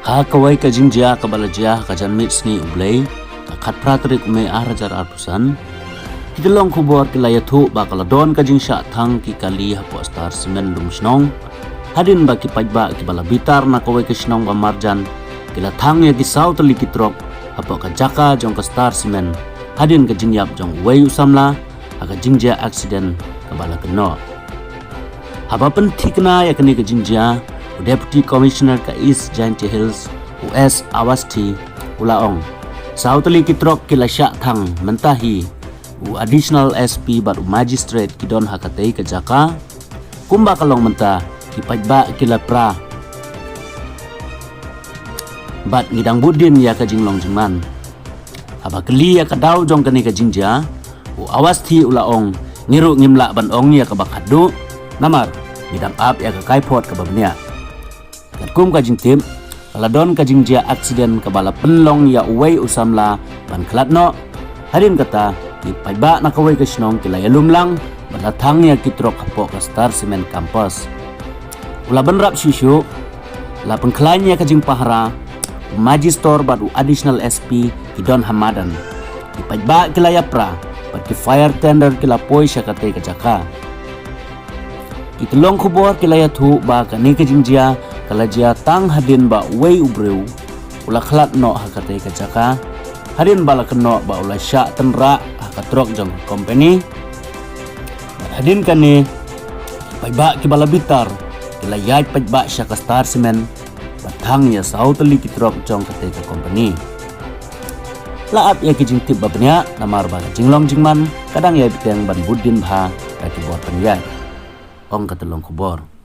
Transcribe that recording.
Ha kawai ka jingjia ka balajia ka janmit sni ublei ka khat pratrik me arajar arpusan kidlong khubor kilayathu ba kaladon ka jingsha thang ki kali hapo star semen dum snong hadin ba ki pajba ki bala bitar na kawai ka snong ba marjan kila thang ya ki sautali kitrok hapo ka jaka jong ka star semen hadin ka jingyap jong wei usamla aga jingjia accident ka bala keno haba pentikna ya kini ka jingjia Deputy Commissioner ka East Giant Hills US Awasti Ulaong Sautali kitrok kila sya thang mentahi additional SP baru magistrate kidon hakatei ka jaka kumba kalong menta kipajba kila pra bat ngidang budin ya ka jinglong jingman haba keli ya ka daw jong kani ka jingja Awasti Ulaong ngiru ngimla ban ong ya ka bakadu namar ngidang ap ya ka kaipot ka babnia kum ka jingtim kaladon ka jingjia accident ka bala penlong ya uwei usamla ban klatno harin kata di paiba na kawai ka snong kila yalumlang balathang ya kitrok hapo ka star cement campus ula benrap shishu la pengklain ya ka jing pahara magister badu additional SP kidon hamadan di paiba kila yapra bat ki fire tender kila poi syakate ka jaka itlong khubor kila yathu ba kani ka jingjia kalajia tang hadin ba wei ubreu ula khlat no hakate ka jaka hadin bala keno ba ula sya tenra hakatrok jong company hadin kani paiba ki bala bitar kila yai paiba sya ka star cement batang ya sautali kitrok jong kate ka company laap ya ki jing tip babnya namar ba jinglong jingman kadang ya biteng ban budin bha ka ki bor penyai ong katelong kubor